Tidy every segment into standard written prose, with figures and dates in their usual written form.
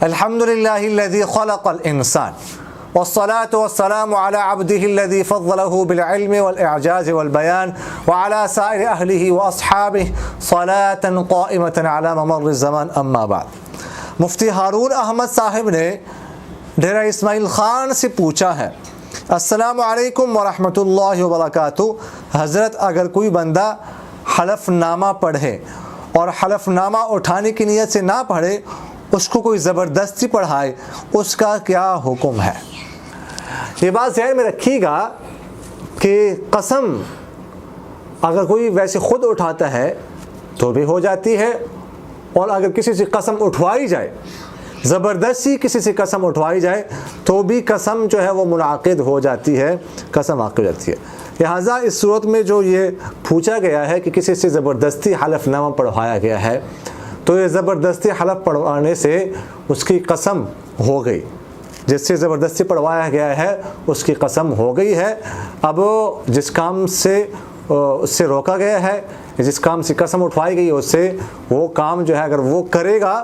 الحمدللہ الذی خلق الانسان والصلاة والسلام على عبده الذي فضله بالعلم والإعجاز والبيان وعلى سائر أهله وأصحابه صلاة قائمة على ممر الزمان اما بعد۔ مفتی ہارون احمد صاحب نے ڈیرہ اسماعیل خان سے پوچھا ہے، السلام علیکم ورحمۃ اللہ وبرکاتہ، حضرت اگر کوئی بندہ حلف نامہ پڑھے اور حلف نامہ اٹھانے کی نیت سے نہ پڑھے، اس کو کوئی زبردستی پڑھائے، اس کا کیا حکم ہے؟ یہ بات ذہن میں رکھیے گا کہ قسم اگر کوئی ویسے خود اٹھاتا ہے تو بھی ہو جاتی ہے، اور اگر کسی سے قسم اٹھوائی جائے، زبردستی کسی سے قسم اٹھوائی جائے تو بھی قسم جو ہے وہ منعقد ہو جاتی ہے، قسم عقد ہو جاتی ہے۔ لہٰذا اس صورت میں جو یہ پوچھا گیا ہے کہ کسی سے زبردستی حلف نامہ پڑھوایا گیا ہے، تو یہ زبردستی حلف پڑھوانے سے اس کی قسم ہو گئی، جس سے زبردستی پڑھوایا گیا ہے اس کی قسم ہو گئی ہے۔ اب جس کام سے اس سے روکا گیا ہے، جس کام سے قسم اٹھوائی گئی ہے، اس سے وہ کام جو ہے اگر وہ کرے گا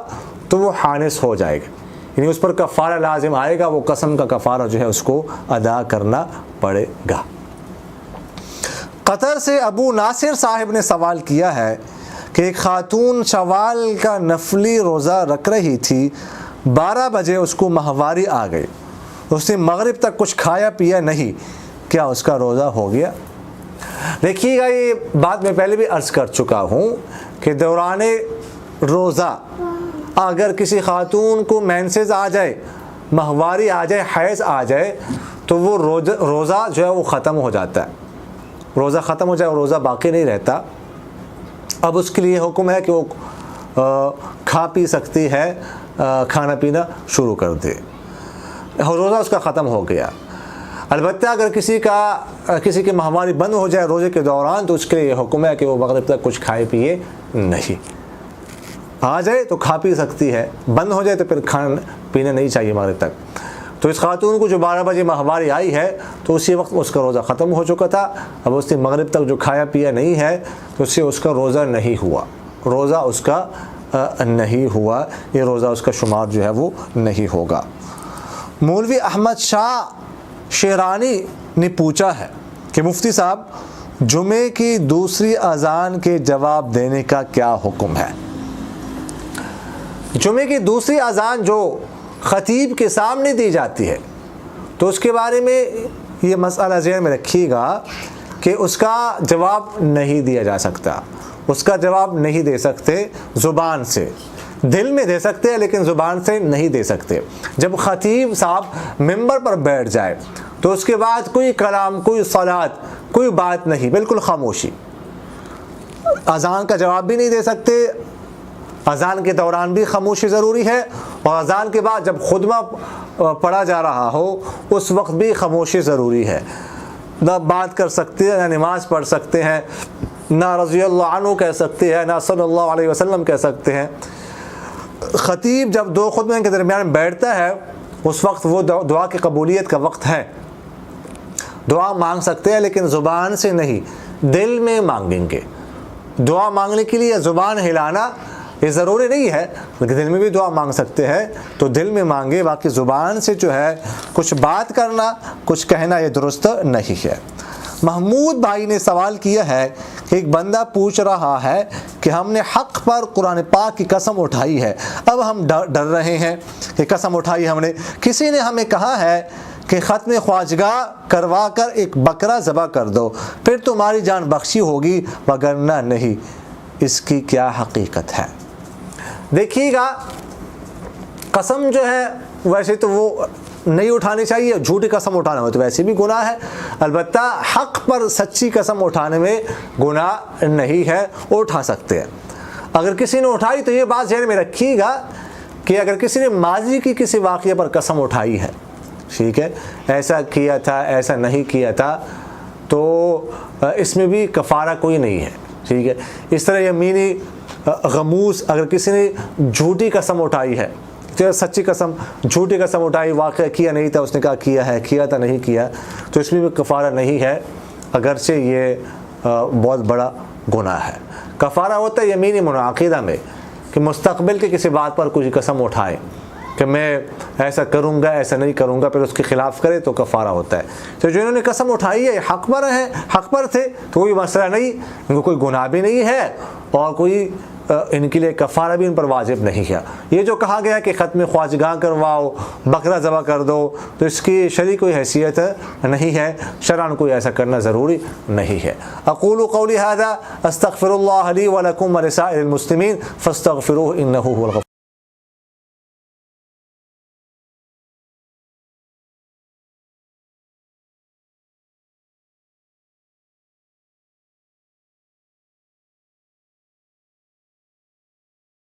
تو وہ حانث ہو جائے گا، یعنی اس پر کفارہ لازم آئے گا، وہ قسم کا کفارہ جو ہے اس کو ادا کرنا پڑے گا۔ قطر سے ابو ناصر صاحب نے سوال کیا ہے کہ ایک خاتون شوال کا نفلی روزہ رکھ رہی تھی، 12 بجے اس کو ماہواری آ گئی، اس نے مغرب تک کچھ کھایا پیا نہیں، کیا اس کا روزہ ہو گیا؟ دیکھیے گا، یہ بات میں پہلے بھی عرض کر چکا ہوں کہ دوران روزہ اگر کسی خاتون کو مینسز آ جائے، ماہواری آ جائے، حیض آ جائے، تو وہ روزہ جو ہے وہ ختم ہو جاتا ہے، روزہ ختم ہو جائے، روزہ باقی نہیں رہتا۔ اب اس کے لیے حکم ہے کہ وہ کھا پی سکتی ہے، کھانا پینا شروع کر دے، روزہ اس کا ختم ہو گیا۔ البتہ اگر کسی کی ماہواری بند ہو جائے روزے کے دوران، تو اس کے لیے یہ حکم ہے کہ وہ مغرب تک کچھ کھائے پیے نہیں، آ جائے تو کھا پی سکتی ہے، بند ہو جائے تو پھر کھانا پینا نہیں چاہیے مغرب تک۔ تو اس خاتون کو جو 12 بجے ماہواری آئی ہے تو اسی وقت اس کا روزہ ختم ہو چکا تھا، اب اس نے مغرب تک جو کھایا پیا نہیں ہے تو اس سے اس کا روزہ نہیں ہوا، روزہ اس کا نہیں ہوا، یہ روزہ اس کا شمار جو ہے وہ نہیں ہوگا۔ مولوی احمد شاہ شیرانی نے پوچھا ہے کہ مفتی صاحب، جمعے کی دوسری اذان کے جواب دینے کا کیا حکم ہے؟ جمعے کی دوسری اذان جو خطیب کے سامنے دی جاتی ہے تو اس کے بارے میں یہ مسئلہ ذہن میں رکھیے گا کہ اس کا جواب نہیں دیا جا سکتا، اس کا جواب نہیں دے سکتے زبان سے، دل میں دے سکتے ہیں لیکن زبان سے نہیں دے سکتے۔ جب خطیب صاحب ممبر پر بیٹھ جائے تو اس کے بعد کوئی کلام، کوئی صلات، کوئی بات نہیں، بالکل خاموشی، اذان کا جواب بھی نہیں دے سکتے، اذان کے دوران بھی خاموشی ضروری ہے، اور اذان کے بعد جب خطبہ پڑھا جا رہا ہو اس وقت بھی خاموشی ضروری ہے، نہ بات کر سکتے ہیں، نہ نماز پڑھ سکتے ہیں، نہ رضی اللہ عنہ کہہ سکتے ہیں، نہ صلی اللہ علیہ وسلم کہہ سکتے ہیں۔ خطیب جب دو خطبے کے درمیان بیٹھتا ہے اس وقت وہ دعا کی قبولیت کا وقت ہے، دعا مانگ سکتے ہیں لیکن زبان سے نہیں، دل میں مانگیں گے۔ دعا مانگنے کے لیے زبان ہلانا یہ ضروری نہیں ہے، لیکن دل میں بھی دعا مانگ سکتے ہیں تو دل میں مانگے، باقی زبان سے جو ہے کچھ بات کرنا، کچھ کہنا یہ درست نہیں ہے۔ محمود بھائی نے سوال کیا ہے کہ ایک بندہ پوچھ رہا ہے کہ ہم نے حق پر قرآن پاک کی قسم اٹھائی ہے، اب ہم ڈر رہے ہیں کہ قسم اٹھائی ہم نے، کسی نے ہمیں کہا ہے کہ ختم خواجگاہ کروا کر ایک بکرا ذبح کر دو، پھر تمہاری جان بخشی ہوگی وگرنہ نہیں، اس کی کیا حقیقت ہے؟ دیکھیے گا، قسم جو ہے ویسے تو وہ نہیں اٹھانی چاہیے، جھوٹی قسم اٹھانا ہو تو ویسے بھی گناہ ہے، البتہ حق پر سچی قسم اٹھانے میں گناہ نہیں ہے، اٹھا سکتے ہیں۔ اگر کسی نے اٹھائی تو یہ بات ذہن میں رکھیے گا کہ اگر کسی نے ماضی کی کسی واقعے پر قسم اٹھائی ہے، ٹھیک ہے، ایسا کیا تھا، ایسا نہیں کیا تھا، تو اس میں بھی کفارہ کوئی نہیں ہے، ٹھیک ہے۔ اس طرح یمینی غموس، اگر کسی نے جھوٹی قسم اٹھائی ہے، سچی قسم جھوٹی قسم اٹھائی، واقعہ کیا نہیں تھا، اس نے کہا کیا ہے، کیا تھا نہیں کیا، تو اس میں بھی کفارہ نہیں ہے، اگرچہ یہ بہت بڑا گناہ ہے۔ کفارہ ہوتا ہے یمینی منعقدہ میں کہ مستقبل کے کسی بات پر کچھ قسم اٹھائے، کہ میں ایسا کروں گا ایسا نہیں کروں گا، پھر اس کے خلاف کرے تو کفارہ ہوتا ہے۔ تو جو انہوں نے قسم اٹھائی ہے حق پر تھے تو کوئی مسئلہ نہیں، ان کو کوئی گناہ بھی نہیں ہے اور کوئی ان کے لیے کفارہ بھی ان پر واجب نہیں ہے۔ یہ جو کہا گیا کہ ختم خواجگاہ کرواؤ، بکرا ذبح کر دو، تو اس کی شرعی کوئی حیثیت نہیں ہے، شرعاً کوئی ایسا کرنا ضروری نہیں ہے۔ اقول قولی ھذا استغفر اللہ لی ولکم ولسائر المسلمین فاستغفروہ انہ هو الغفور